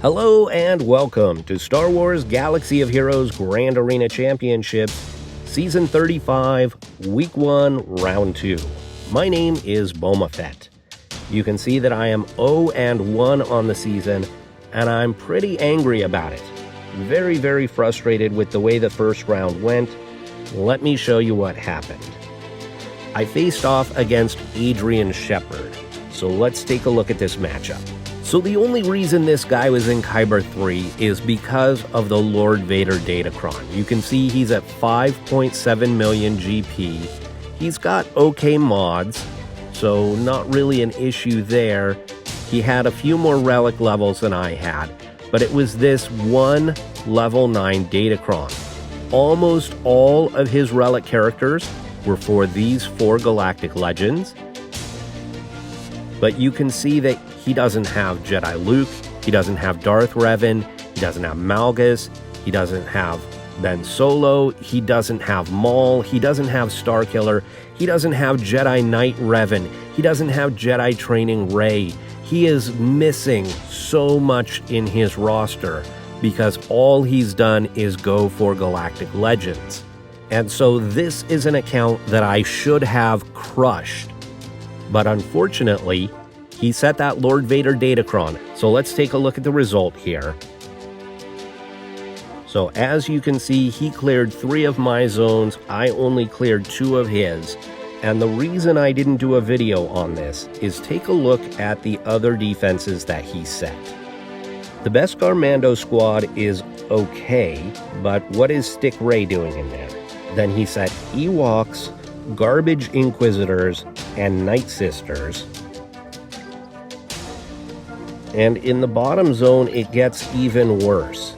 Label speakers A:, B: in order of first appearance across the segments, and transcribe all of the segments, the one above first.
A: Hello and welcome to Star Wars Galaxy of Heroes Grand Arena Championships, Season 35, Week 1, Round 2. My name is Boma Fett. You can see that I am 0-1 on the season, and I'm pretty angry about it. Very, very frustrated with the way the first round went. Let me show you what happened. I faced off against Adrian Shepard, so let's take a look at this matchup. So the only reason this guy was in Kyber 3 is because of the Lord Vader Datacron. You can see he's at 5.7 million GP. He's got okay mods, so not really an issue there. He had a few more relic levels than I had, but it was this one level 9 Datacron. Almost all of his relic characters were for these 4 galactic legends, but you can see that he doesn't have Jedi Luke, he doesn't have Darth Revan, he doesn't have Malgus, he doesn't have Ben Solo, he doesn't have Maul, he doesn't have Starkiller, he doesn't have Jedi Knight Revan, he doesn't have Jedi Training Rey. He is missing so much in his roster because all he's done is go for Galactic Legends. And so this is an account that I should have crushed. But unfortunately, he set that Lord Vader Datacron. So let's take a look at the result here. So as you can see, he cleared 3 of my zones. I only cleared 2 of his. And the reason I didn't do a video on this is take a look at the other defenses that he set. The Beskar Mando squad is okay, but what is Stick Ray doing in there? Then he set Ewoks, Garbage Inquisitors, and Night Sisters. And in the bottom zone, it gets even worse.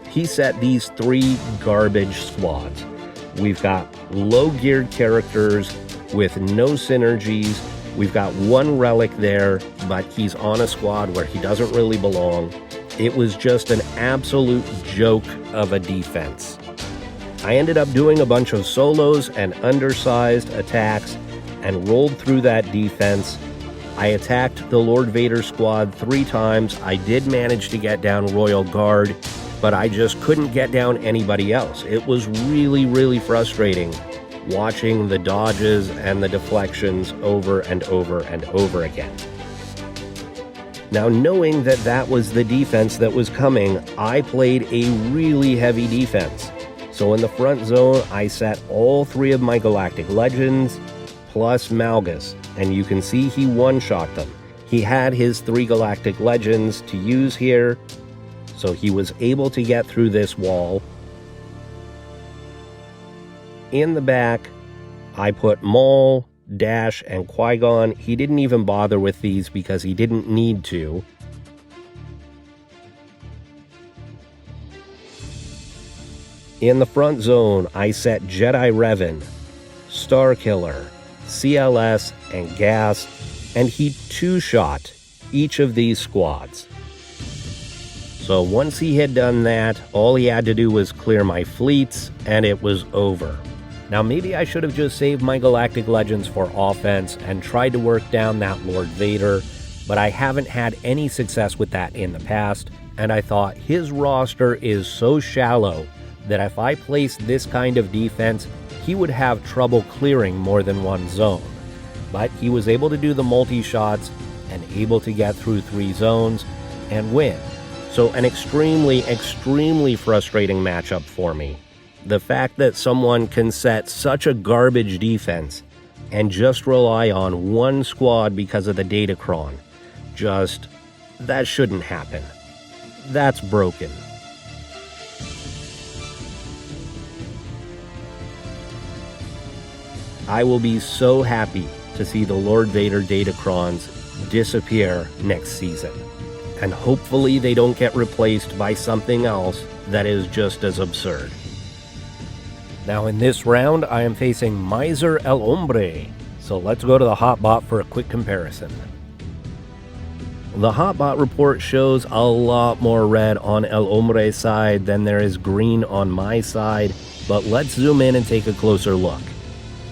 A: He set these 3 garbage squads. We've got low-geared characters with no synergies. We've got 1 relic there, but he's on a squad where he doesn't really belong. It was just an absolute joke of a defense. I ended up doing a bunch of solos and undersized attacks and rolled through that defense. I attacked the Lord Vader squad 3 times. I did manage to get down Royal Guard, but I just couldn't get down anybody else. It was really, really frustrating watching the dodges and the deflections over and over and over again. Now, knowing that that was the defense that was coming, I played a really heavy defense. So in the front zone, I set all 3 of my Galactic Legends, plus Malgus, and you can see he one-shot them. He had his 3 Galactic Legends to use here, so he was able to get through this wall. In the back, I put Maul, Dash, and Qui-Gon. He didn't even bother with these because he didn't need to. In the front zone, I set Jedi Revan, Starkiller, CLS, and Gas, and he 2-shot each of these squads. So once he had done that, all he had to do was clear my fleets, and it was over. Now maybe I should have just saved my Galactic Legends for offense and tried to work down that Lord Vader, but I haven't had any success with that in the past, and I thought his roster is so shallow that if I placed this kind of defense, he would have trouble clearing more than 1 zone. But he was able to do the multi-shots and able to get through 3 zones and win. So an extremely, extremely frustrating matchup for me. The fact that someone can set such a garbage defense and just rely on 1 squad because of the Datacron, that shouldn't happen. That's broken. I will be so happy to see the Lord Vader Datacrons disappear next season. And hopefully they don't get replaced by something else that is just as absurd. Now in this round, I am facing Miser Elhombre. So let's go to the Hotbot for a quick comparison. The Hotbot report shows a lot more red on Elhombre's side than there is green on my side, but let's zoom in and take a closer look.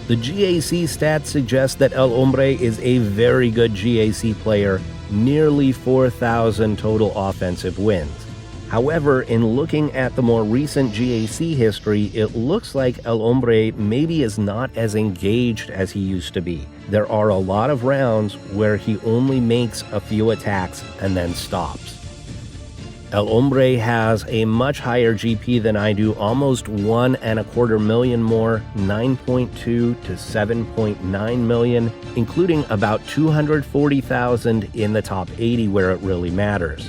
A: The GAC stats suggest that Elhombre is a very good GAC player nearly 4,000 total offensive wins. However, in looking at the more recent GAC history, it looks like Elhombre maybe is not as engaged as he used to be. There are a lot of rounds where he only makes a few attacks and then stops. Elhombre has a much higher GP than I do, almost 1.25 million more, 9.2 to 7.9 million, including about 240,000 in the top 80 where it really matters.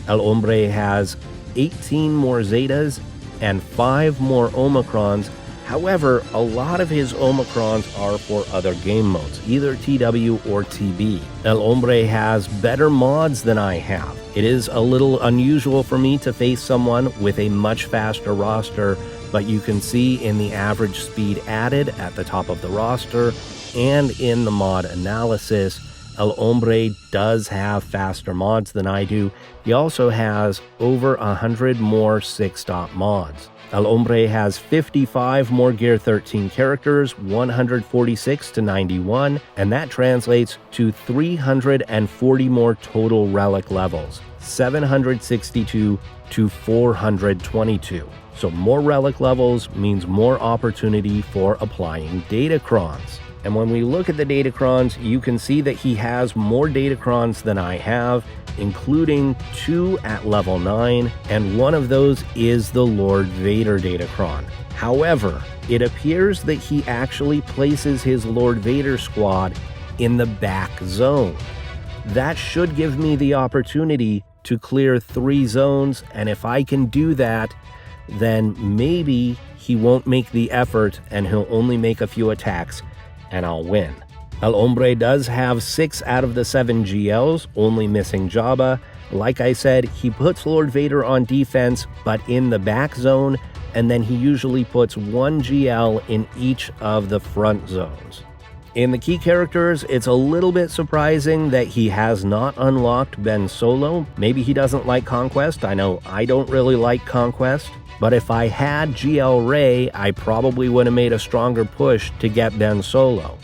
A: Elhombre has 18 more Zetas and 5 more Omicrons. However, a lot of his Omicrons are for other game modes, either TW or TB. Elhombre has better mods than I have. It is a little unusual for me to face someone with a much faster roster, but you can see in the average speed added at the top of the roster and in the mod analysis, Elhombre does have faster mods than I do. He also has over 100 more 6-stop mods. Elhombre has 55 more Gear 13 characters, 146 to 91, and that translates to 340 more total relic levels, 762 to 422. So more relic levels means more opportunity for applying datacrons. And when we look at the datacrons, you can see that he has more datacrons than I have, including 2 at level 9, and one of those is the Lord Vader datacron. However, it appears that he actually places his Lord Vader squad in the back zone. That should give me the opportunity to clear 3 zones, and if I can do that, then maybe he won't make the effort and he'll only make a few attacks and I'll win. Elhombre does have 6 out of the 7 GLs, only missing Jabba. Like I said, he puts Lord Vader on defense, but in the back zone, and then he usually puts 1 GL in each of the front zones. In the key characters, it's a little bit surprising that he has not unlocked Ben Solo. Maybe he doesn't like Conquest. I know I don't really like Conquest. But if I had GL Rey, I probably would have made a stronger push to get Ben Solo.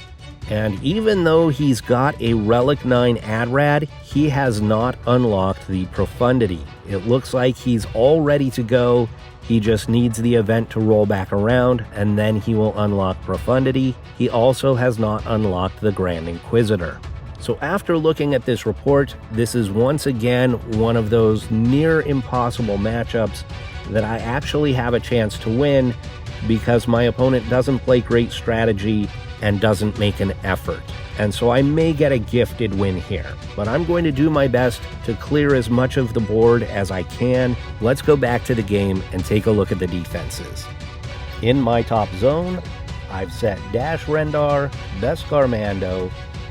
A: And even though he's got a Relic 9 AdRad, he has not unlocked the Profundity. It looks like he's all ready to go. He just needs the event to roll back around, and then he will unlock Profundity. He also has not unlocked the Grand Inquisitor. So after looking at this report, this is once again one of those near impossible matchups that I actually have a chance to win because my opponent doesn't play great strategy and doesn't make an effort. And so I may get a gifted win here, but I'm going to do my best to clear as much of the board as I can. Let's go back to the game and take a look at the defenses. In my top zone, I've set Dash Rendar, Beskar Mando,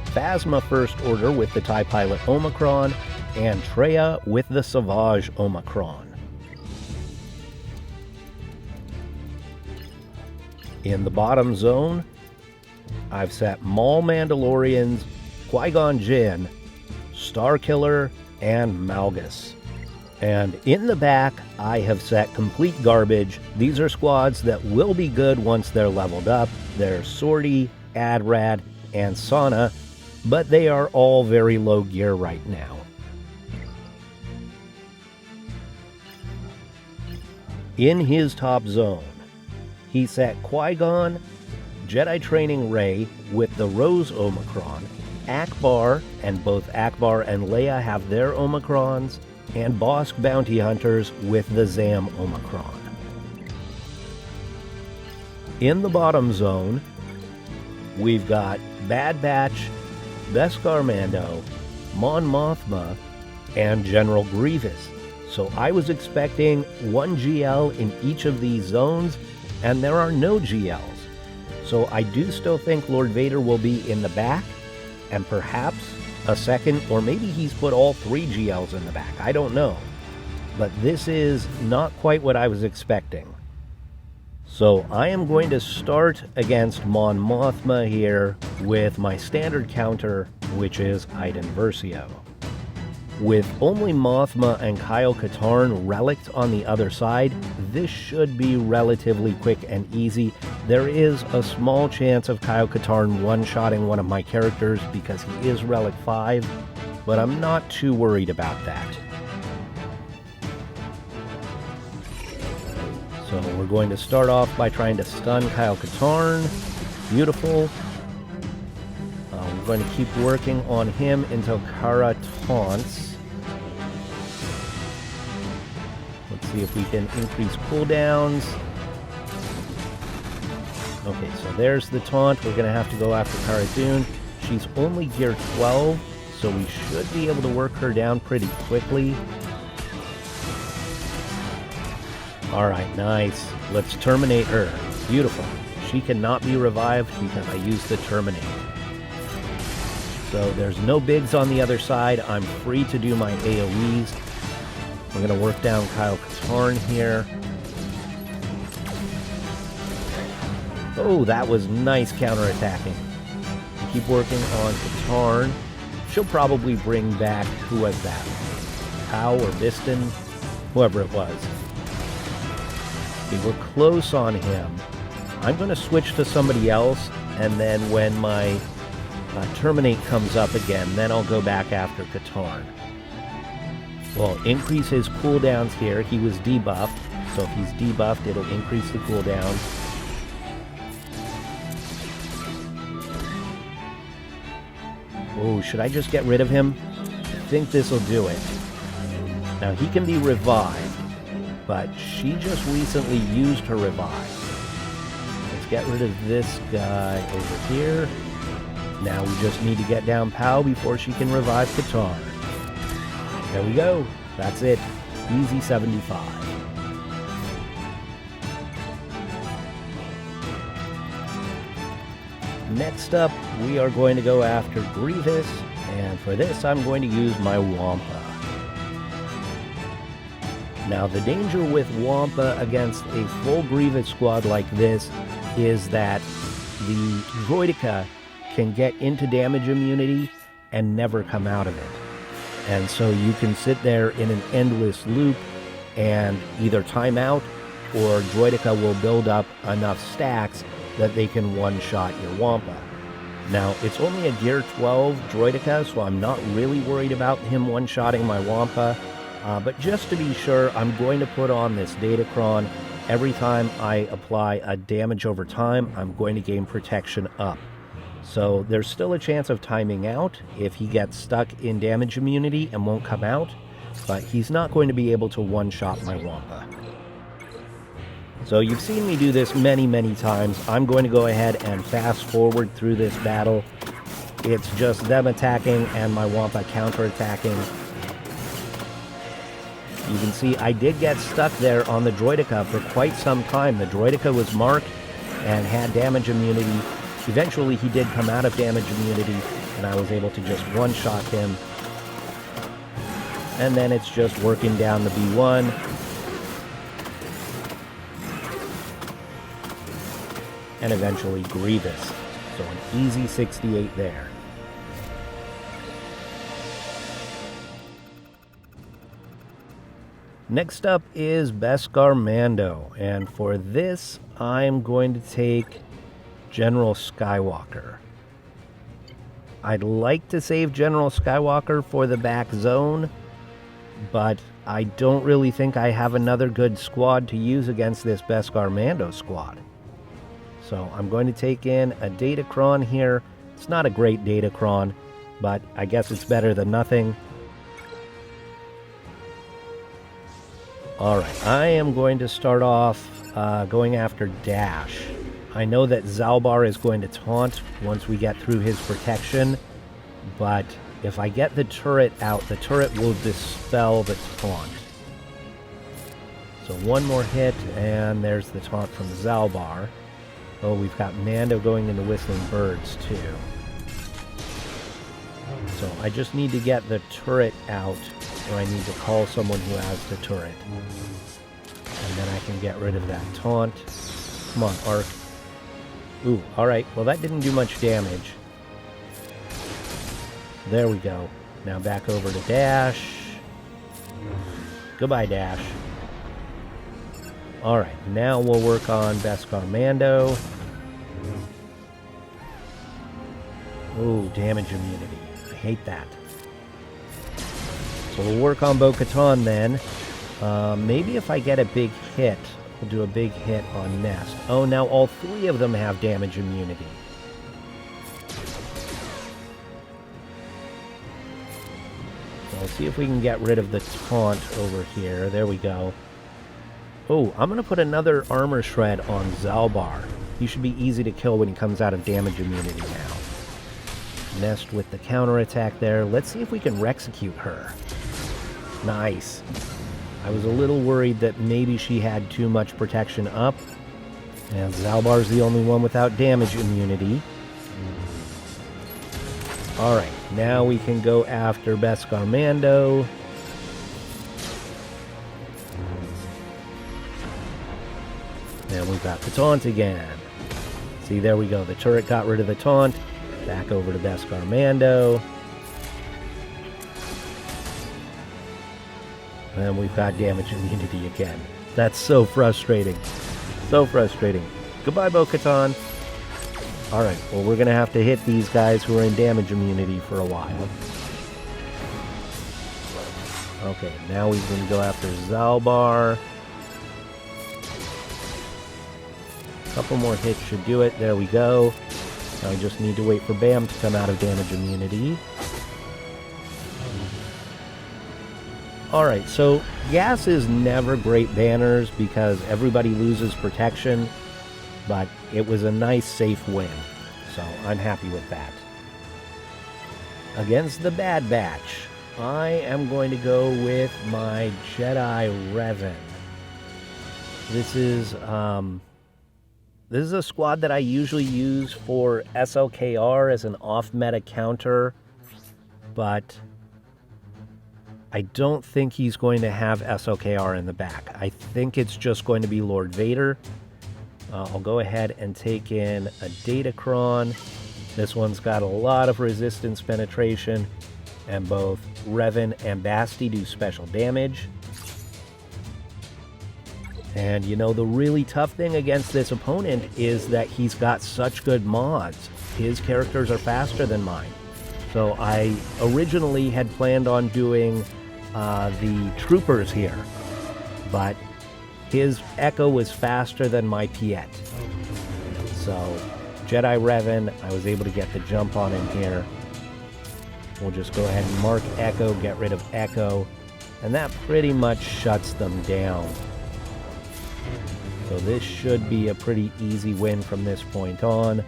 A: Phasma First Order with the TIE Pilot Omicron, and Traya with the Savage Omicron. In the bottom zone, I've set Maul Mandalorians, Qui-Gon Jinn, Starkiller, and Malgus. And in the back, I have set Complete Garbage. These are squads that will be good once they're leveled up. They're Sortie, AdRad, and Sana, but they are all very low gear right now. In his top zone, he set Qui-Gon, Jedi Training Rey with the Rose Omicron, Akbar, and both Akbar and Leia have their Omicrons, and Bosk Bounty Hunters with the Zam Omicron. In the bottom zone, we've got Bad Batch, Beskar Mando, Mon Mothma, and General Grievous. So I was expecting 1 GL in each of these zones, and there are no GLs. So I do still think Lord Vader will be in the back, and perhaps a second, or maybe he's put all 3 GLs in the back. I don't know. But this is not quite what I was expecting. So I am going to start against Mon Mothma here with my standard counter, which is Iden Versio. With only Mothma and Kyle Katarn relicked on the other side, this should be relatively quick and easy. There is a small chance of Kyle Katarn one-shotting one of my characters because he is Relic 5, but I'm not too worried about that. So we're going to start off by trying to stun Kyle Katarn. Beautiful. We're going to keep working on him until Kara taunts. Let's see if we can increase cooldowns. Okay, so there's the taunt. We're going to have to go after Cara Dune. She's only gear 12, so we should be able to work her down pretty quickly. Alright, nice. Let's terminate her. Beautiful. She cannot be revived because I used the terminate. So there's no bigs on the other side. I'm free to do my AoEs. We're going to work down Kyle Katarn here. Oh, that was nice counterattacking. Keep working on Katarn. She'll probably bring back, who was that? Pow or Biston? Whoever it was. Okay, we're close on him. I'm going to switch to somebody else, and then when my terminate comes up again, then I'll go back after Katarn. Well, increase his cooldowns here. He was debuffed, so if he's debuffed, it'll increase the cooldown. Oh, should I just get rid of him? I think this will do it. Now, he can be revived, but she just recently used her revive. Let's get rid of this guy over here. Now we just need to get down Pow before she can revive Katarn. There we go. That's it. Easy 75. Next up, we are going to go after Grievous, and for this I'm going to use my Wampa. Now the danger with Wampa against a full Grievous squad like this is that the Droideka can get into damage immunity and never come out of it. And so you can sit there in an endless loop and either time out or Droideka will build up enough stacks that they can one-shot your Wampa. Now, it's only a gear 12 Droideka, so I'm not really worried about him one-shotting my Wampa. But just to be sure, I'm going to put on this Datacron. Every time I apply a damage over time, I'm going to gain protection up. So there's still a chance of timing out if he gets stuck in damage immunity and won't come out, but he's not going to be able to one-shot my Wampa. So you've seen me do this many, many times. I'm going to go ahead and fast forward through this battle. It's just them attacking and my Wampa counterattacking. You can see I did get stuck there on the Droideka for quite some time. The Droideka was marked and had damage immunity. Eventually he did come out of damage immunity and I was able to just one-shot him. And then it's just working down the B1. And eventually Grievous. So an easy 68 there. Next up is Beskar Mando, and for this I'm going to take General Skywalker. I'd like to save General Skywalker for the back zone, but I don't really think I have another good squad to use against this Beskar Mando squad. So I'm going to take in a Datacron here. It's not a great Datacron, but I guess it's better than nothing. Alright, I am going to start off going after Dash. I know that Zalbar is going to taunt once we get through his protection, but if I get the turret out, the turret will dispel the taunt. So one more hit, and there's the taunt from Zalbar. Oh, we've got Mando going into Whistling Birds, too. So I just need to get the turret out, or I need to call someone who has the turret. And then I can get rid of that taunt. Come on, Arc. Ooh, alright. Well, that didn't do much damage. There we go. Now back over to Dash. Goodbye, Dash. Alright, now we'll work on Beskar Mando. Ooh, damage immunity. I hate that. so we'll work on Bo-Katan then. Maybe if I get a big hit, we'll do a big hit on Nest. Oh, now all three of them have damage immunity. Let's see if we can get rid of the taunt over here. There we go. Oh, I'm going to put another armor shred on Zalbar. He should be easy to kill when he comes out of damage immunity now. Nest with the counterattack there. Let's see if we can Rexecute her. Nice. I was a little worried that maybe she had too much protection up. And Zalbar's the only one without damage immunity. Alright, now we can go after Beskar Mando. And we've got the taunt again. See, there we go. The turret got rid of the taunt. Back over to Beskar Mando. And we've got damage immunity again. That's so frustrating. So frustrating. Goodbye, Bo-Katan. Alright, well, we're going to have to hit these guys who are in damage immunity for a while. Okay, now we can go after Zalbar. A couple more hits should do it. There we go. Now we just need to wait for Bam to come out of damage immunity. Alright, so gas is never great banners because everybody loses protection, but it was a nice safe win, so I'm happy with that. Against the Bad Batch, I am going to go with my Jedi Revan. This is a squad that I usually use for SLKR as an off-meta counter, but I don't think he's going to have SLKR in the back. I think it's just going to be Lord Vader. I'll go ahead and take in a Datacron. This one's got a lot of resistance penetration, and both Revan and Basti do special damage. And you know, the really tough thing against this opponent is that he's got such good mods. His characters are faster than mine. So I originally had planned on doing the troopers here, but his Echo was faster than my Piet. So Jedi Revan, I was able to get the jump on him here. We'll just go ahead and mark Echo, get rid of Echo, and that pretty much shuts them down. So this should be a pretty easy win from this point on.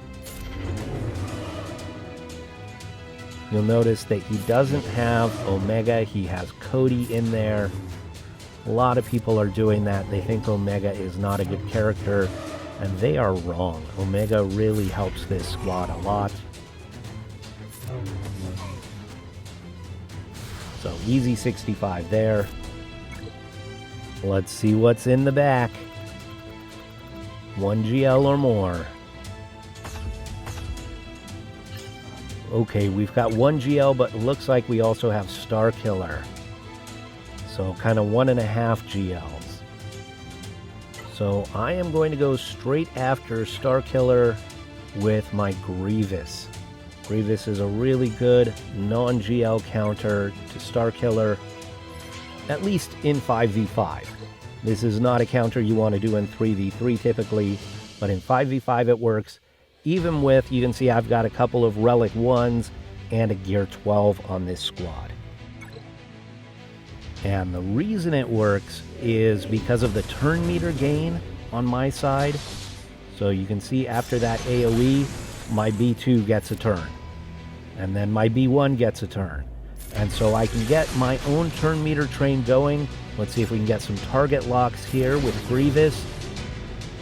A: You'll notice that he doesn't have Omega, he has Cody in there. A lot of people are doing that. They think Omega is not a good character, and they are wrong. Omega really helps this squad a lot. So easy 65 there. Let's see what's in the back. 1 GL or more. Okay, we've got 1 GL, but it looks like we also have Star Killer. So kind of 1.5 GLs. So I am going to go straight after Star Killer with my Grievous. Grievous is a really good non-GL counter to Star Killer, at least in 5v5. This is not a counter you want to do in 3v3 typically, but in 5v5 it works. Even with, you can see I've got a couple of Relic 1s and a Gear 12 on this squad. And the reason it works is because of the turn meter gain on my side. So you can see after that AoE, my B2 gets a turn. And then my B1 gets a turn. And so I can get my own turn meter train going. Let's see if we can get some target locks here with Grievous.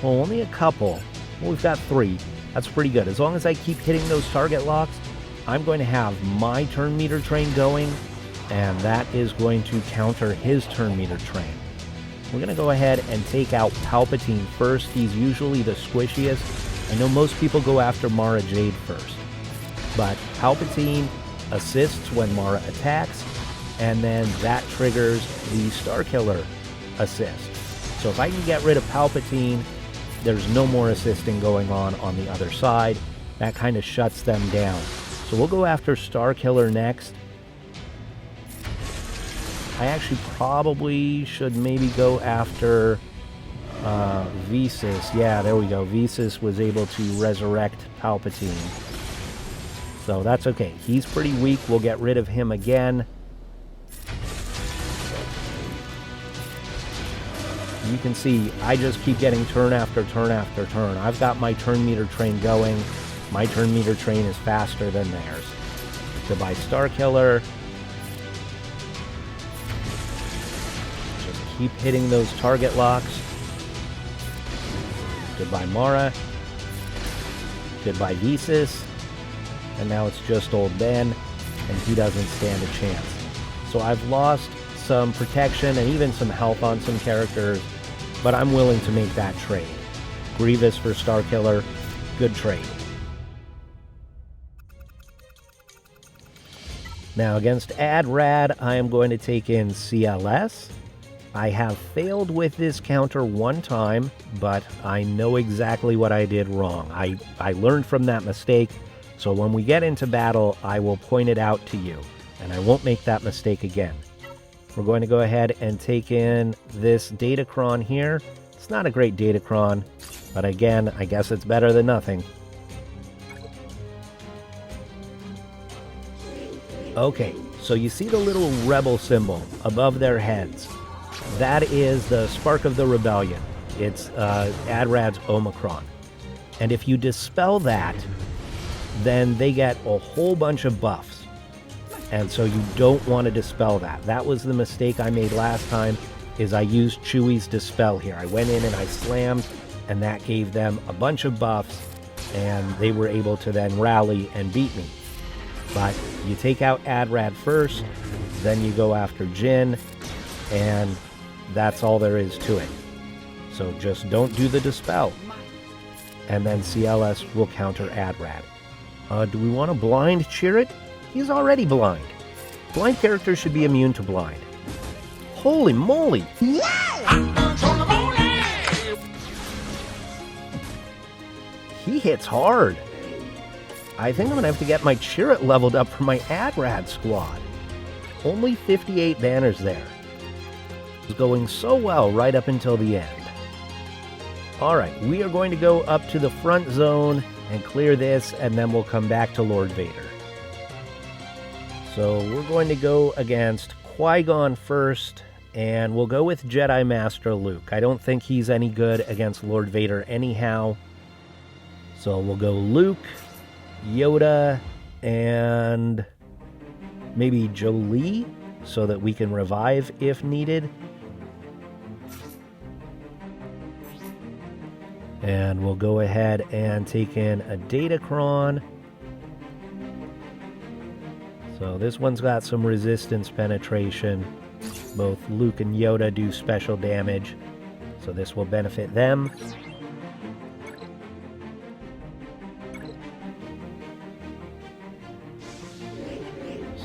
A: Well, only a couple. Well, we've got 3. That's pretty good. As long as I keep hitting those target locks, I'm going to have my turn meter train going, and that is going to counter his turn meter train. We're going to go ahead and take out Palpatine first. He's usually the squishiest. I know most people go after Mara Jade first, but Palpatine assists when Mara attacks, and then that triggers the Star Killer assist. So if I can get rid of Palpatine, there's no more assisting going on the other side. That kind of shuts them down. So we'll go after Star Killer next. I actually probably should maybe go after Visas. Yeah, there we go. Visas was able to resurrect Palpatine. So that's okay. He's pretty weak. We'll get rid of him again. You can see I just keep getting turn after turn after turn. I've got my turn meter train going. My turn meter train is faster than theirs. Goodbye, Starkiller. Just keep hitting those target locks. Goodbye, Mara. Goodbye, Visas. And now it's just old Ben, and he doesn't stand a chance. So I've lost some protection and even some health on some characters, but I'm willing to make that trade. Grievous for Starkiller, good trade. Now against Adrad, I am going to take in CLS. I have failed with this counter one time, but I know exactly what I did wrong. I learned from that mistake, so when we get into battle, I will point it out to you, and I won't make that mistake again. We're going to go ahead and take in this Datacron here. It's not a great Datacron, but again, I guess it's better than nothing. Okay, so you see the little rebel symbol above their heads. That is the Spark of the Rebellion. It's Adrad's Omicron. And if you dispel that, then they get a whole bunch of buffs. And so you don't want to dispel that. That was the mistake I made last time, is I used Chewie's Dispel here. I went in and I slammed, and that gave them a bunch of buffs, and they were able to then rally and beat me. But you take out Adrad first, then you go after Jin, and that's all there is to it. So just don't do the Dispel. And then CLS will counter Adrad. Do we want to blind Chirrut? He's already blind. Blind characters should be immune to blind. Holy moly! He hits hard. I think I'm going to have to get my Chirrut leveled up for my Adrad squad. Only 58 banners there. It's going so well right up until the end. Alright, we are going to go up to the front zone and clear this, and then we'll come back to Lord Vader. So we're going to go against Qui-Gon first, and we'll go with Jedi Master Luke. I don't think he's any good against Lord Vader anyhow. So we'll go Luke, Yoda, and maybe Jolie, so that we can revive if needed. And we'll go ahead and take in a Datacron. So this one's got some resistance penetration. Both Luke and Yoda do special damage, so this will benefit them.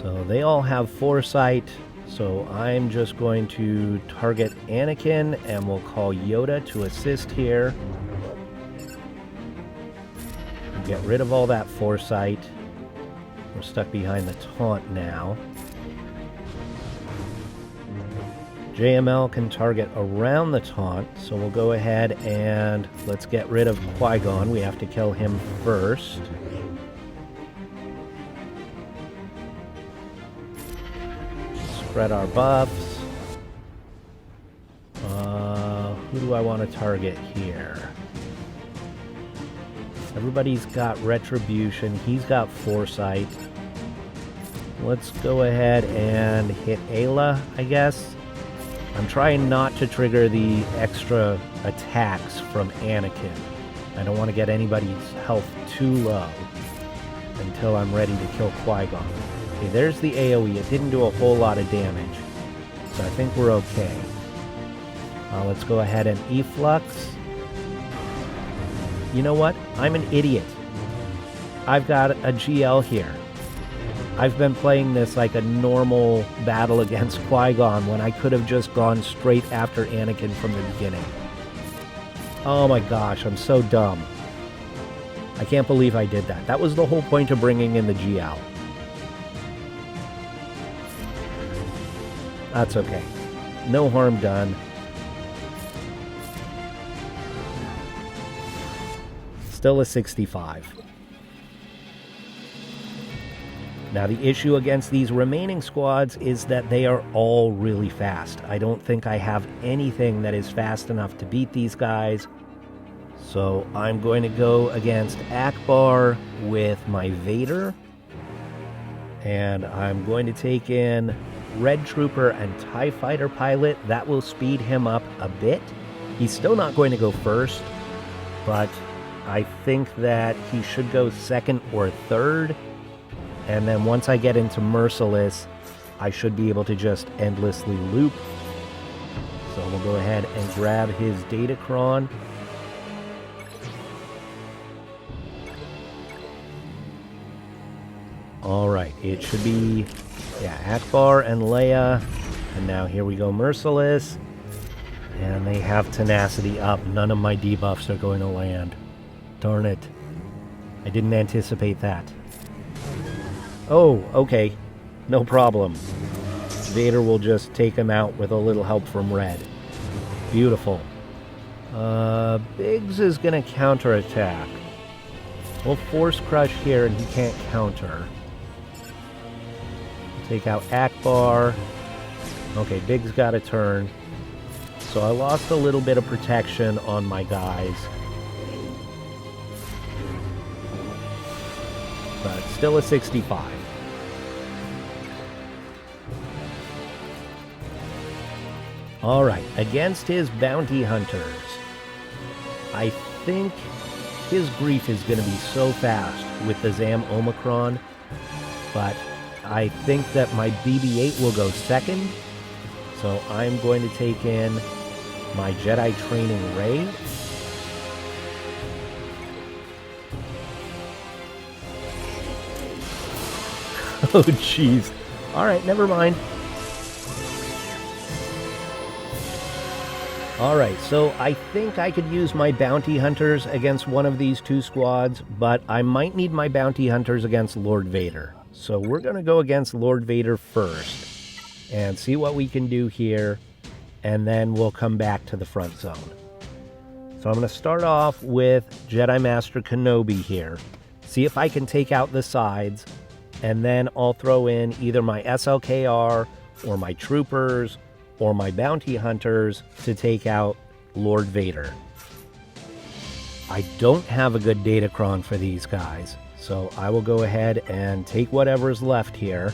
A: So they all have foresight, so I'm just going to target Anakin, and we'll call Yoda to assist here. Get rid of all that foresight. We're stuck behind the taunt now. JML can target around the taunt, so we'll go ahead and let's get rid of Qui-Gon. We have to kill him first. Spread our buffs. Who do I want to target here? Everybody's got Retribution. He's got Foresight. Let's go ahead and hit Ayla, I guess. I'm trying not to trigger the extra attacks from Anakin. I don't want to get anybody's health too low until I'm ready to kill Qui-Gon. Okay, there's the AoE. It didn't do a whole lot of damage, so I think we're okay. Let's go ahead and efflux. You know what? I'm an idiot. I've got a GL here. I've been playing this like a normal battle against Qui-Gon when I could have just gone straight after Anakin from the beginning. Oh my gosh, I'm so dumb. I can't believe I did that. That was the whole point of bringing in the GL. That's okay. No harm done. Still a 65. Now the issue against these remaining squads is that they are all really fast. I don't think I have anything that is fast enough to beat these guys. So I'm going to go against Akbar with my Vader. And I'm going to take in Red Trooper and TIE Fighter Pilot. That will speed him up a bit. He's still not going to go first, but I think that he should go second or third. And then once I get into Merciless, I should be able to just endlessly loop. So we'll go ahead and grab his Datacron. Alright, it should be, yeah, Akbar and Leia. And now here we go, Merciless. And they have Tenacity up. None of my debuffs are going to land. Darn it. I didn't anticipate that. Oh, okay. No problem. Vader will just take him out with a little help from Red. Beautiful. Biggs is going to counterattack. We'll Force Crush here and he can't counter. Take out Akbar. Okay, Biggs got a turn. So I lost a little bit of protection on my guys. But still a 65. Alright, against his bounty hunters, I think his grief is going to be so fast with the Zam Omicron, but I think that my BB-8 will go second, so I'm going to take in my Jedi Training Ray. Oh, jeez. Alright, never mind. Alright, so I think I could use my bounty hunters against one of these two squads, but I might need my bounty hunters against Lord Vader. So we're going to go against Lord Vader first and see what we can do here, and then we'll come back to the front zone. So I'm going to start off with Jedi Master Kenobi here, see if I can take out the sides, and then I'll throw in either my SLKR or my troopers or my bounty hunters to take out Lord Vader. I don't have a good Datacron for these guys, so I will go ahead and take whatever's left here.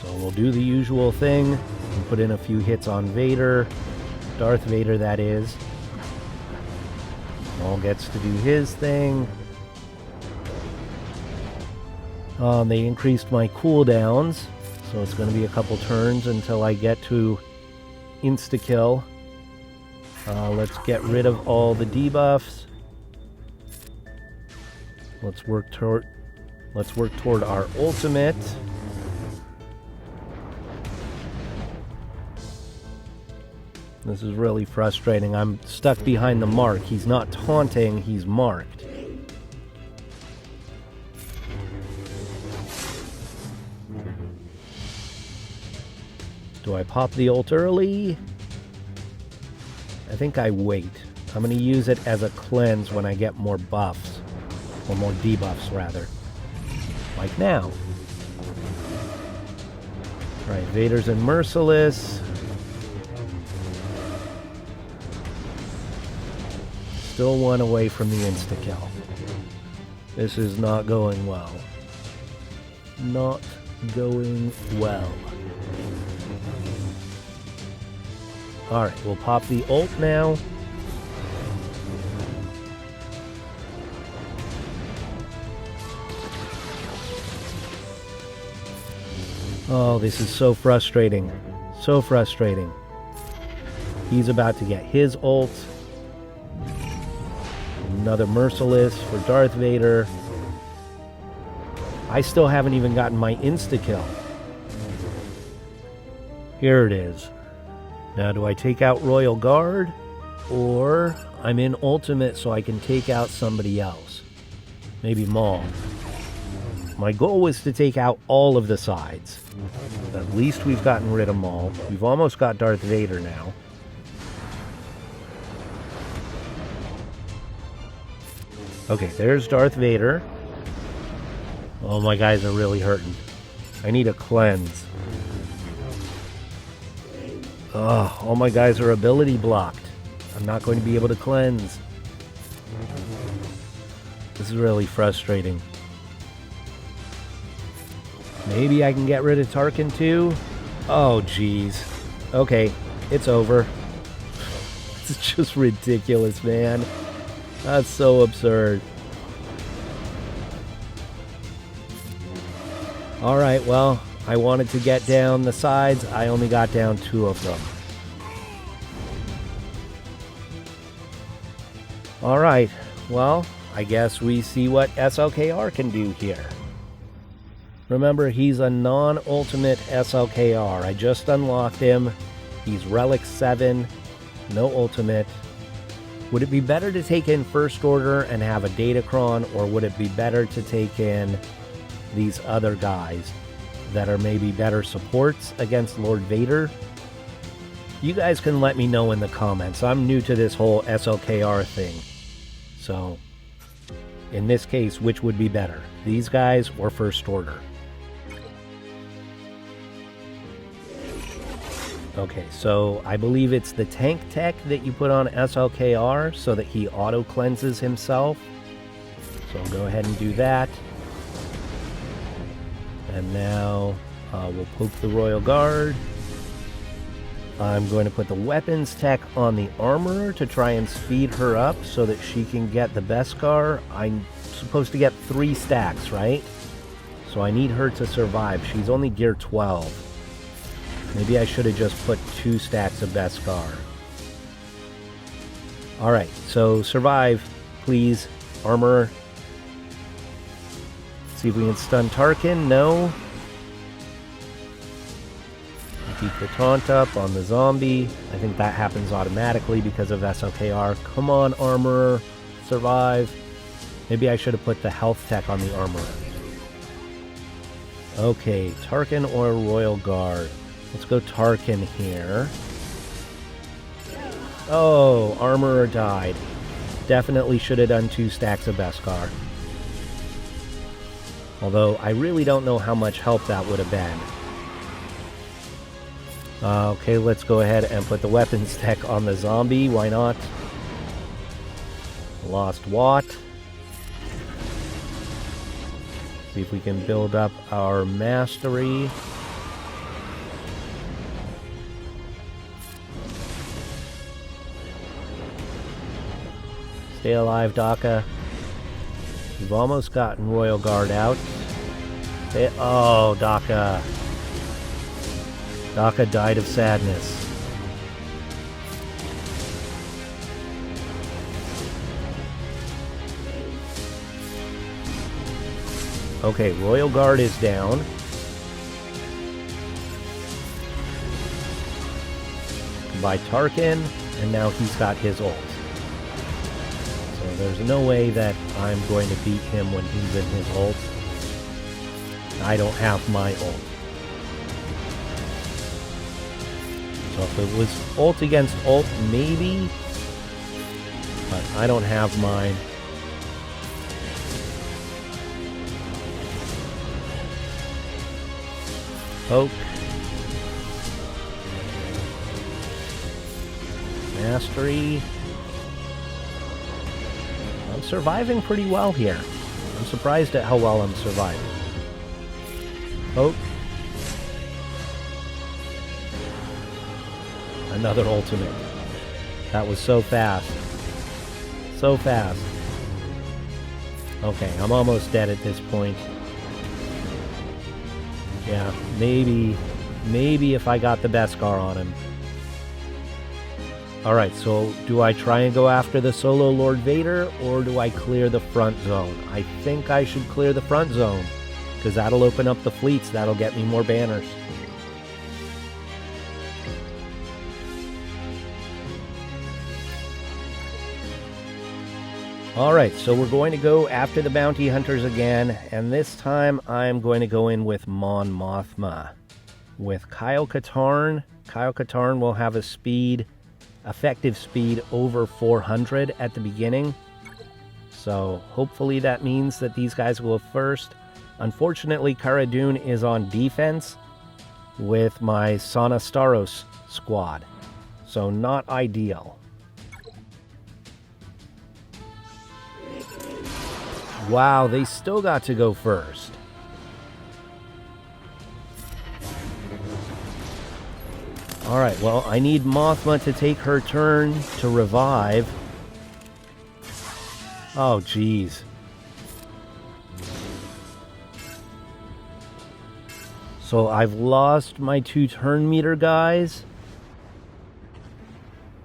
A: So we'll do the usual thing and put in a few hits on Vader, Darth Vader that is. Maul gets to do his thing. They increased my cooldowns, so it's going to be a couple turns until I get to insta-kill. Let's get rid of all the debuffs. Let's work toward our ultimate. This is really frustrating. I'm stuck behind the mark. He's not taunting, he's marked. Do I pop the ult early? I think I wait. I'm going to use it as a cleanse when I get more buffs. Or more debuffs, rather. Like now. Alright, Vader's in Merciless. Still one away from the insta-kill. This is not going well. Not going well. Alright, we'll pop the ult now. Oh, this is so frustrating. So frustrating. He's about to get his ult. Another Merciless for Darth Vader. I still haven't even gotten my insta-kill. Here it is. Now, do I take out Royal Guard? Or I'm in ultimate so I can take out somebody else. Maybe Maul. My goal was to take out all of the sides. At least we've gotten rid of Maul. We've almost got Darth Vader now. Okay, there's Darth Vader. Oh, my guys are really hurting. I need a cleanse. Oh, all my guys are ability blocked. I'm not going to be able to cleanse. This is really frustrating. Maybe I can get rid of Tarkin too? Oh, jeez. Okay, it's over. It's just ridiculous, man. That's so absurd. Alright, well, I wanted to get down the sides. I only got down 2 of them. Alright, well, I guess we see what SLKR can do here. Remember, he's a non-ultimate SLKR. I just unlocked him. He's Relic 7, no ultimate. Would it be better to take in First Order and have a Datacron, or would it be better to take in these other guys that are maybe better supports against Lord Vader? You guys can let me know in the comments. I'm new to this whole SLKR thing. So, in this case, which would be better? These guys or First Order? Okay, so I believe it's the tank tech that you put on SLKR so that he auto-cleanses himself. So I'll go ahead and do that. And now we'll poke the Royal Guard. I'm going to put the weapons tech on the armorer to try and speed her up so that she can get the Beskar. I'm supposed to get 3 stacks, right? So I need her to survive. She's only gear 12. Maybe I should have just put 2 stacks of Beskar. Alright, so survive, please, armorer. See if we can stun Tarkin. No. Keep the taunt up on the zombie. I think that happens automatically because of SLKR. Come on, armorer. Survive. Maybe I should have put the health tech on the armorer. Okay, Tarkin or Royal Guard. Let's go Tarkin here. Oh, armorer died. Definitely should have done 2 stacks of Beskar. Although, I really don't know how much help that would have been. Okay, let's go ahead and put the weapons tech on the zombie. Why not? Lost Watt. See if we can build up our mastery. Stay alive, Daka. We've almost gotten Royal Guard out. Oh, Daka. Daka died of sadness. Okay, Royal Guard is down. By Tarkin, and now he's got his ult. So there's no way that I'm going to beat him when he's in his ult. I don't have my ult. So if it was ult against ult, maybe. But I don't have mine. Poke. Mastery. I'm surviving pretty well here. I'm surprised at how well I'm surviving. Poke. Another ultimate. That was so fast. So fast. Okay, I'm almost dead at this point. Yeah, maybe if I got the Beskar on him. Alright, so do I try and go after the solo Lord Vader, or do I clear the front zone? I think I should clear the front zone, because that'll open up the fleets, that'll get me more banners. Alright, so we're going to go after the bounty hunters again, and this time I'm going to go in with Mon Mothma. With Kyle Katarn. Kyle Katarn will have a speed, effective speed over 400 at the beginning. So hopefully that means that these guys will go first. Unfortunately, Cara Dune is on defense with my Sana Staros squad. So not ideal. Wow, they still got to go first. Alright, well, I need Mothma to take her turn to revive. Oh, jeez. So I've lost my 2 turn meter guys.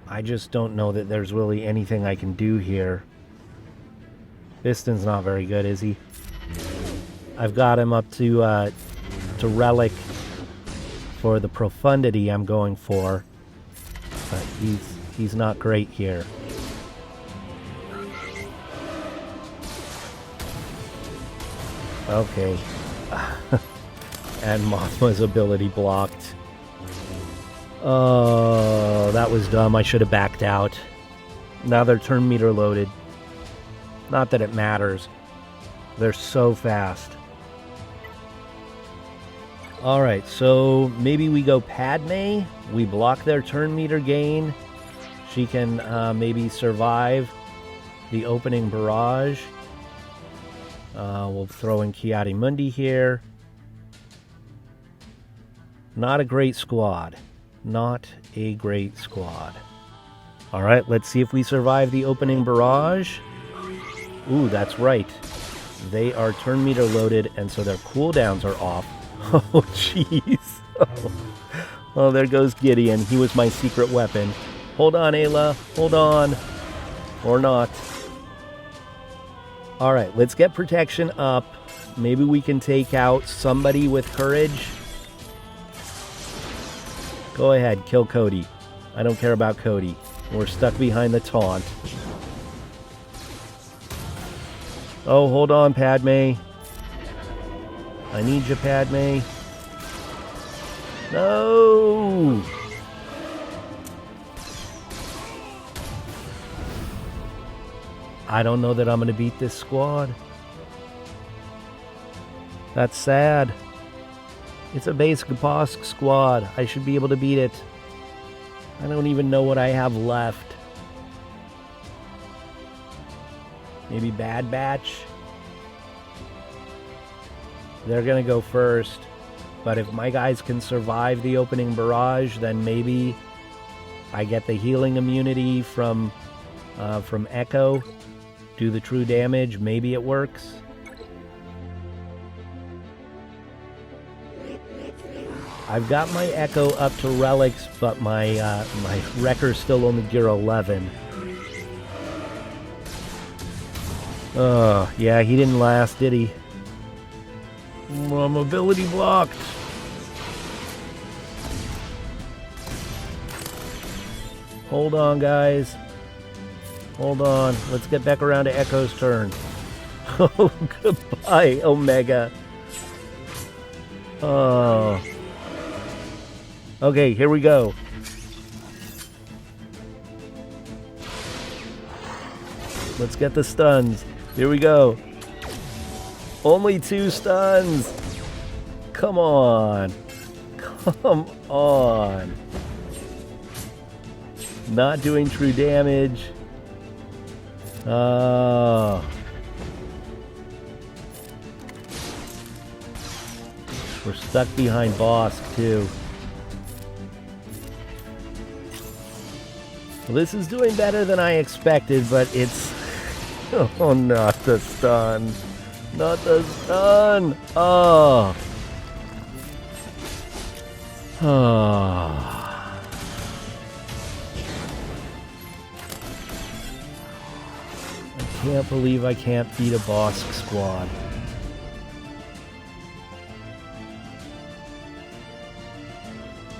A: I just don't know that there's really anything I can do here. Piston's not very good, is he? I've got him up to Relic for the profundity I'm going for, but he's not great here. Okay. And Mothma's ability blocked. Oh, that was dumb. I should have backed out. Now they're turn meter loaded. Not that it matters. They're so fast. Alright, so maybe we go Padme. We block their turn meter gain. She can maybe survive the opening barrage. We'll throw in Ki-Adi-Mundi here. Not a great squad. Not a great squad. Alright, let's see if we survive the opening barrage. Ooh, that's right. They are turn meter loaded, and so their cooldowns are off. Oh, jeez. Oh, there goes Gideon. He was my secret weapon. Hold on, Ayla. Hold on. Or not. Alright, let's get protection up. Maybe we can take out somebody with courage. Go ahead, kill Cody. I don't care about Cody. We're stuck behind the taunt. Oh, hold on, Padme. I need you, Padme. No! I don't know that I'm going to beat this squad. That's sad. It's a basic Bosk squad. I should be able to beat it. I don't even know what I have left. Maybe Bad Batch? They're gonna go first. But if my guys can survive the opening barrage, then maybe I get the healing immunity from Echo. Do the true damage. Maybe it works. I've got my Echo up to relics, but my Wrecker's still only gear 11. Yeah, he didn't last, did he? Mobility blocked. Hold on, guys. Hold on. Let's get back around to Echo's turn. Oh, goodbye, Omega. Oh. Okay, here we go. Let's get the stuns. Here we go. Only 2 stuns. Come on. Come on. Not doing true damage. Oh. We're stuck behind Bosk, too. Well, this is doing better than I expected, but it's... Oh, not the stun. Not the stun. Oh. Oh. I can't believe I can't beat a Bosk squad.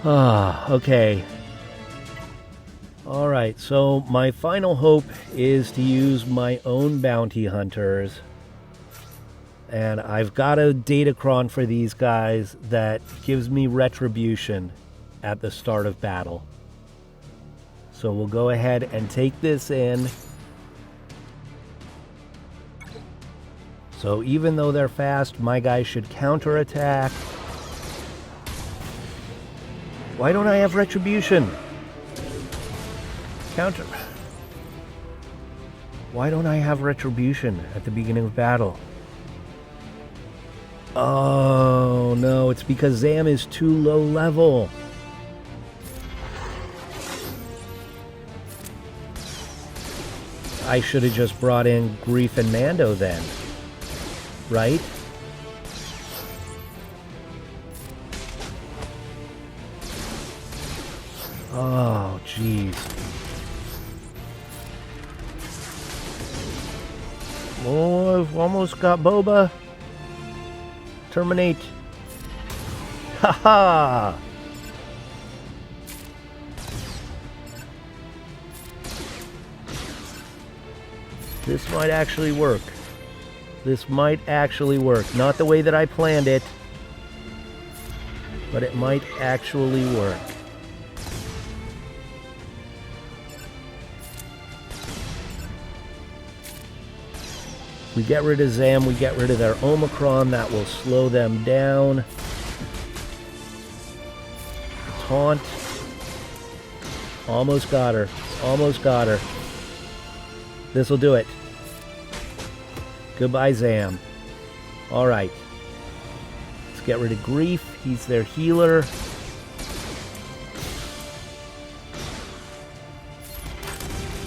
A: Ah, okay. Alright, so my final hope is to use my own bounty hunters. And I've got a datacron for these guys that gives me retribution at the start of battle. So we'll go ahead and take this in. So even though they're fast, my guys should counterattack. Why don't I have retribution? Counter. Why don't I have retribution at the beginning of battle? Oh no, it's because Zam is too low level. I should have just brought in Grief and Mando then, right? Oh, jeez. Oh, I've almost got Boba. Terminate. Haha! This might actually work. This might actually work. Not the way that I planned it, but it might actually work. We get rid of Zam, we get rid of their Omicron, that will slow them down. Taunt. Almost got her. Almost got her. This'll do it. Goodbye, Zam. Alright. Let's get rid of Grief. He's their healer.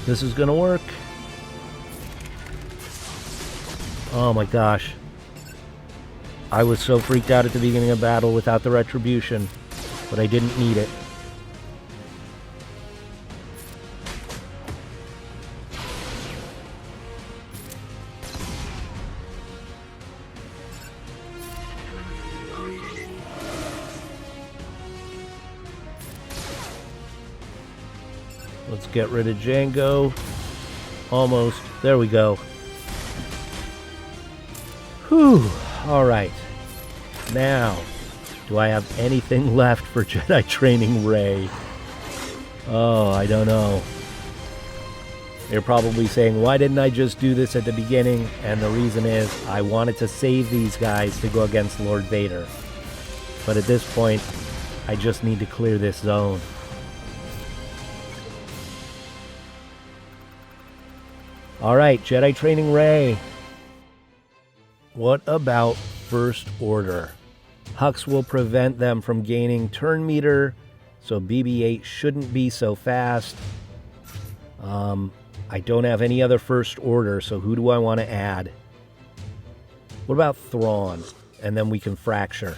A: This is gonna work. Oh my gosh. I was so freaked out at the beginning of battle without the retribution, but I didn't need it. Let's get rid of Django. Almost. There we go. Whew. Alright. Now, do I have anything left for Jedi Training Rey? Oh, I don't know. You're probably saying, why didn't I just do this at the beginning? And the reason is, I wanted to save these guys to go against Lord Vader. But at this point, I just need to clear this zone. Alright, Jedi Training Rey. What about First Order? Hux will prevent them from gaining turn meter, so BB-8 shouldn't be so fast. I don't have any other First Order, so who do I want to add? What about Thrawn? And then we can fracture.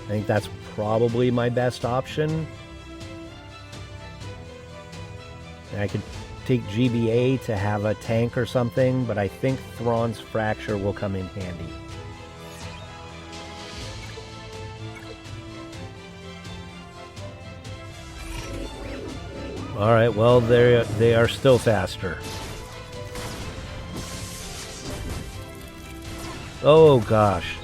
A: I think that's probably my best option. And I could take GBA to have a tank or something, but I think Thrawn's fracture will come in handy. Alright, well, they are still faster. Oh, gosh.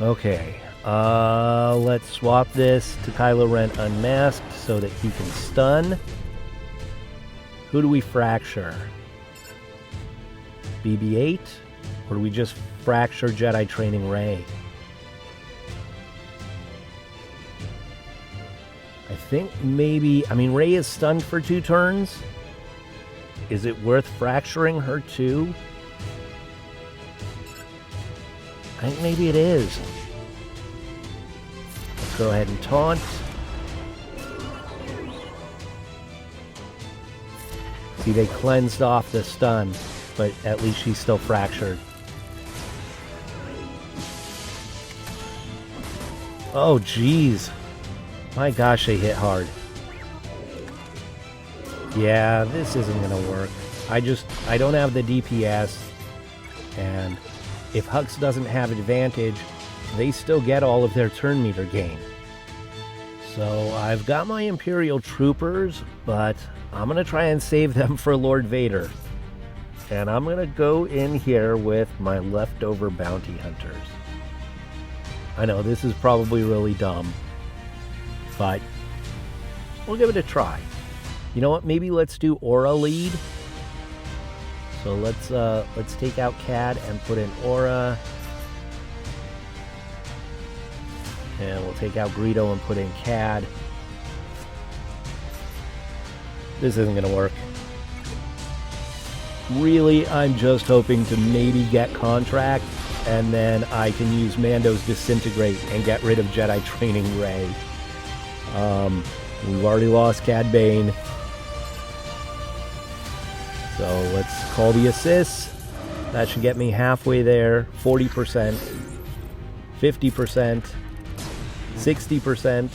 A: Okay. Let's swap this to Kylo Ren unmasked so that he can stun. Who do we fracture? BB-8? Or do we just fracture Jedi Training Rey? I think maybe... I mean, Rey is stunned for 2 turns. Is it worth fracturing her too? I think maybe it is. Let's go ahead and taunt. See, they cleansed off the stun, but at least she's still fractured. Oh, jeez. My gosh, they hit hard. Yeah, this isn't going to work. I don't have the DPS, and if Hux doesn't have advantage, they still get all of their turn meter gain. So I've got my Imperial troopers, but I'm going to try and save them for Lord Vader. And I'm going to go in here with my leftover bounty hunters. I know this is probably really dumb, but we'll give it a try. You know what? Maybe let's do Aura lead. So let's take out CAD and put in Aura. And we'll take out Greedo and put in CAD. This isn't going to work. Really, I'm just hoping to maybe get Contract, and then I can use Mando's Disintegrate and get rid of Jedi Training Rey. We've already lost Cad Bane. So let's call the assists. That should get me halfway there. 40%, 50%, 60%,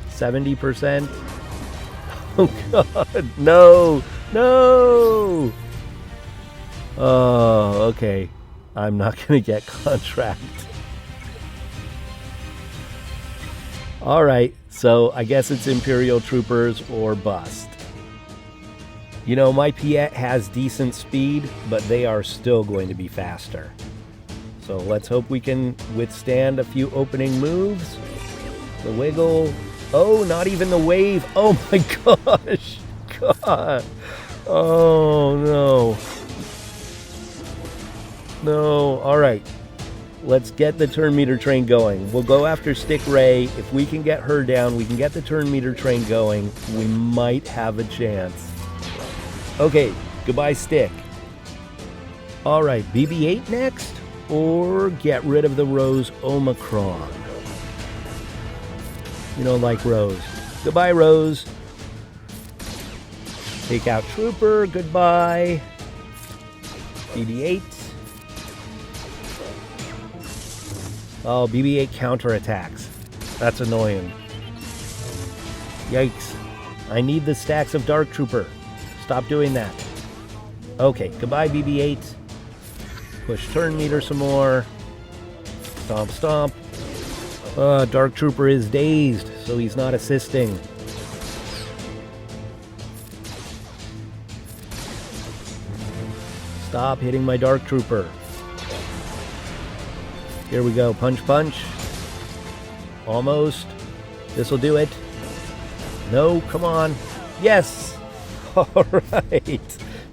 A: 70%. Oh God, no, no. Oh, okay. I'm not going to get Contract. All right, so I guess it's Imperial troopers or bust. You know, my Piet has decent speed, but they are still going to be faster. So let's hope we can withstand a few opening moves. The wiggle. Oh, not even the wave. Oh my gosh. God. Oh no. No. All right. Let's get the turn meter train going. We'll go after Stick Rey. If we can get her down, we can get the turn meter train going. We might have a chance. Okay, goodbye Stick. All right, BB-8 next, or get rid of the Rose Omicron. You don't like Rose. Goodbye, Rose. Take out Trooper, goodbye. BB-8. Oh, BB-8 counterattacks. That's annoying. Yikes. I need the stacks of Dark Trooper. Stop doing that. Okay, goodbye BB-8. Push turn meter some more. Stomp, stomp. Dark Trooper is dazed, so he's not assisting. Stop hitting my Dark Trooper. Here we go, punch, punch. Almost. This'll do it. No, come on. Yes! All right,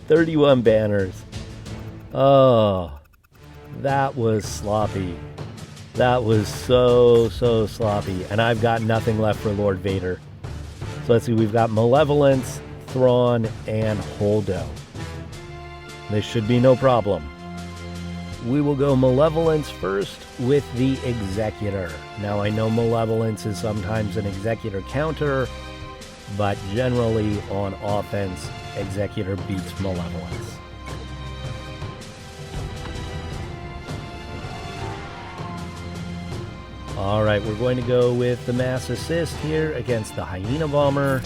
A: 31 banners. Oh, that was sloppy. That was so sloppy. And I've got nothing left for Lord Vader. So let's see, we've got Malevolence, Thrawn, and Holdo. This should be no problem. We will go Malevolence first with the Executor. Now I know Malevolence is sometimes an Executor counter, but generally on offense, Executor beats Malevolence. All right, we're going to go with the Mass Assist here against the Hyena Bomber.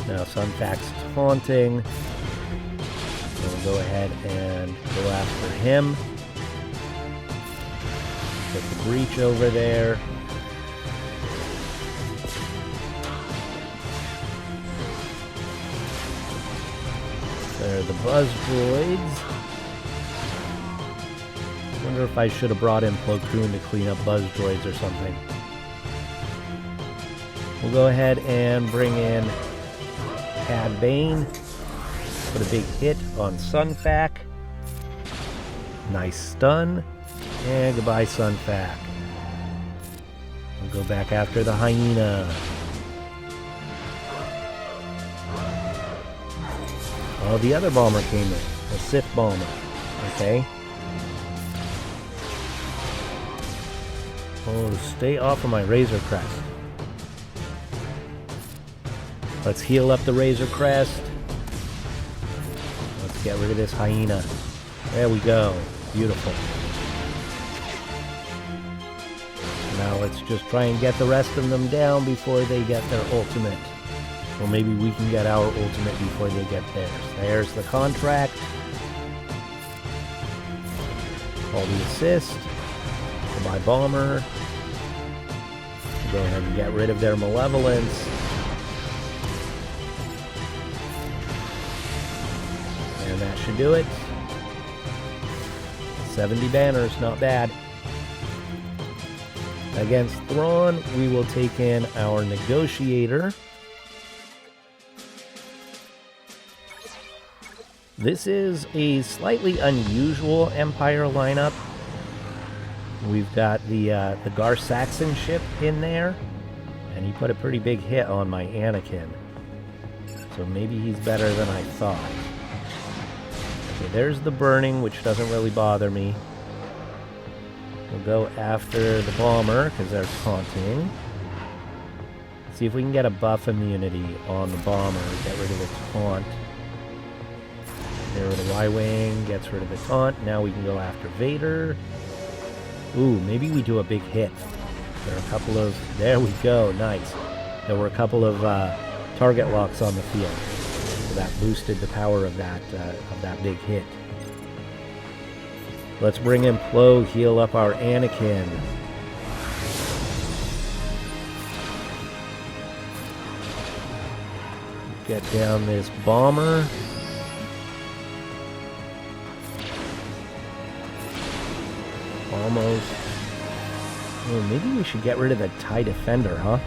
A: Now Sunfac's taunting. So we'll go ahead and go after him. Put the breach over there. There are the Buzz Droids. Wonder if I should have brought in Plo Koon to clean up Buzz Droids or something. We'll go ahead and bring in Cad Bane. Put a big hit on Sunfac. Nice stun. And goodbye, Sunfac. We'll go back after the Hyena. Oh, the other bomber came in. The Sith bomber. Okay. Oh, stay off of my Razor Crest. Let's heal up the Razor Crest. Let's get rid of this Hyena. There we go. Beautiful. Now let's just try and get the rest of them down before they get their ultimate. Or maybe we can get our ultimate before they get theirs. There's the contract. Call the assist. Goodbye, Bomber. Go ahead and get rid of their malevolence. And that should do it. 70 banners, not bad. Against Thrawn, we will take in our Negotiator. This is a slightly unusual Empire lineup. We've got the Gar Saxon ship in there, and he put a pretty big hit on my Anakin. So maybe he's better than I thought. Okay, there's the burning, which doesn't really bother me. We'll go after the bomber, because they're taunting. See if we can get a buff immunity on the bomber, get rid of the taunt. Get rid of the Y-Wing, gets rid of the taunt. Now we can go after Vader. Ooh, maybe we do a big hit. There are a couple of... There we go, nice. There were a couple of target locks on the field. So that boosted the power of that big hit. Let's bring in Plo, heal up our Anakin. Get down this bomber. Almost. Oh, maybe we should get rid of the TIE Defender, huh?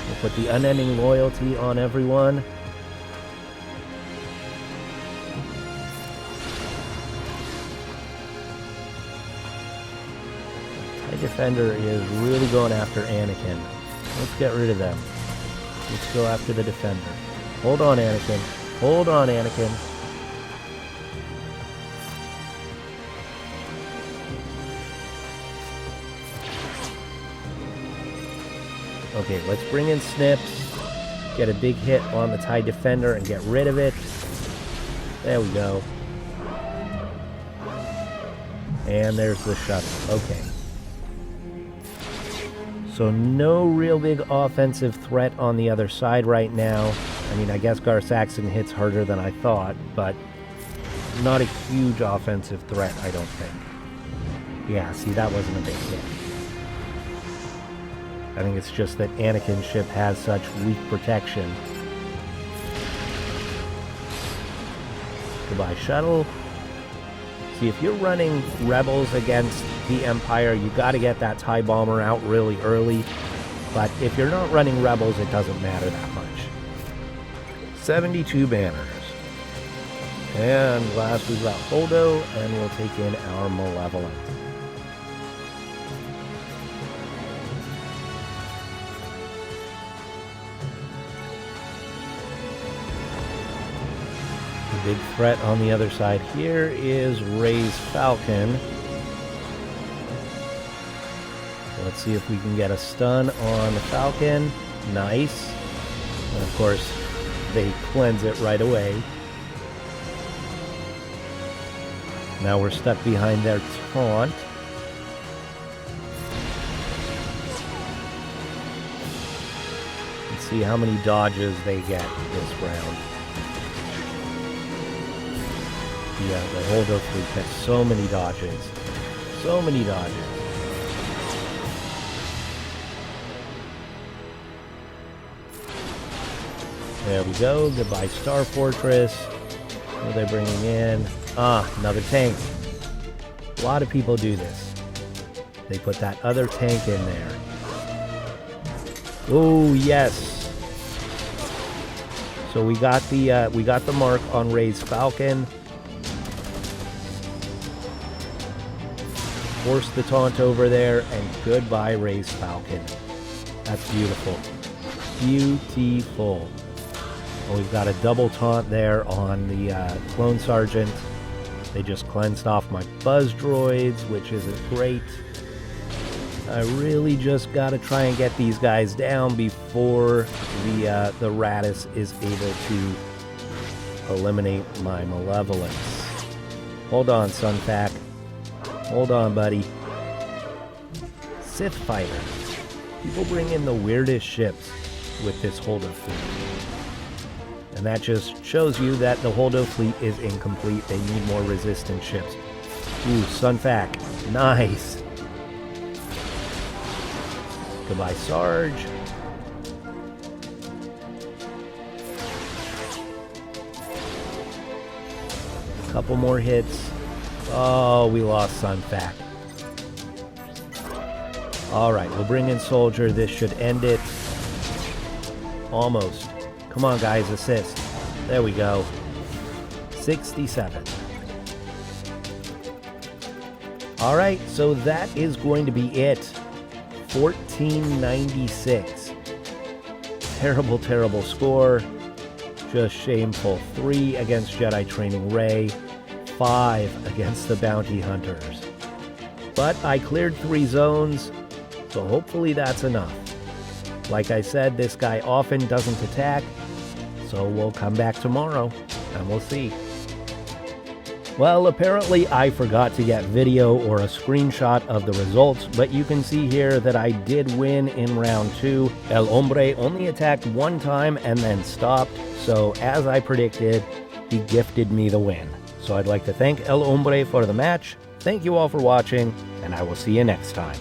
A: We'll put the unending loyalty on everyone. TIE Defender is really going after Anakin. Let's get rid of them. Let's go after the Defender. Hold on, Anakin. Hold on, Anakin. Okay, let's bring in Snips, get a big hit on the TIE Defender and get rid of it. There we go. And there's the shuttle. Okay. So no real big offensive threat on the other side right now. I mean, I guess Gar Saxon hits harder than I thought, but not a huge offensive threat, I don't think. Yeah, see, that wasn't a big hit. I think it's just that Anakin's ship has such weak protection. Goodbye, shuttle. See, if you're running Rebels against the Empire, you got to get that TIE Bomber out really early. But if you're not running Rebels, it doesn't matter that much. 72 banners. And last we've got Holdo, and we'll take in our Malevolent. Big threat on the other side here is Rey's Falcon. Let's see if we can get a stun on the Falcon. Nice. And of course, they cleanse it right away. Now we're stuck behind their taunt. Let's see how many dodges they get this round. Yeah, the Holdo fleet has so many dodges. So many dodges. There we go. Goodbye, Star Fortress. What are they bringing in? Ah, another tank. A lot of people do this. They put that other tank in there. Oh, yes. So we got the mark on Rey's Falcon. Force the taunt over there, and goodbye, Rey's Falcon. That's beautiful. Beautiful. And we've got a double taunt there on the Clone Sergeant. They just cleansed off my Buzz Droids, which isn't great. I really just got to try and get these guys down before the Raddus is able to eliminate my Malevolence. Hold on, Sunfac. Hold on, buddy. Sith Fighter. People bring in the weirdest ships with this Holdo fleet. And that just shows you that the Holdo fleet is incomplete. They need more resistant ships. Ooh, Sunfac. Nice. Goodbye, Sarge. Couple more hits. Oh, we lost Sunfac. Alright, we'll bring in Soldier. This should end it. Almost. Come on, guys, assist. There we go. 67. Alright, so that is going to be it. 1496. Terrible, terrible score. Just shameful. 3 against Jedi Training Rey. 5 against the Bounty Hunters. But I cleared 3 zones, so hopefully that's enough. Like I said, this guy often doesn't attack, so we'll come back tomorrow, and we'll see. Well, apparently I forgot to get video or a screenshot of the results, but you can see here that I did win in round 2. Elhombre only attacked 1 time and then stopped, so as I predicted, he gifted me the win. So I'd like to thank Elhombre for the match. Thank you all for watching, and I will see you next time.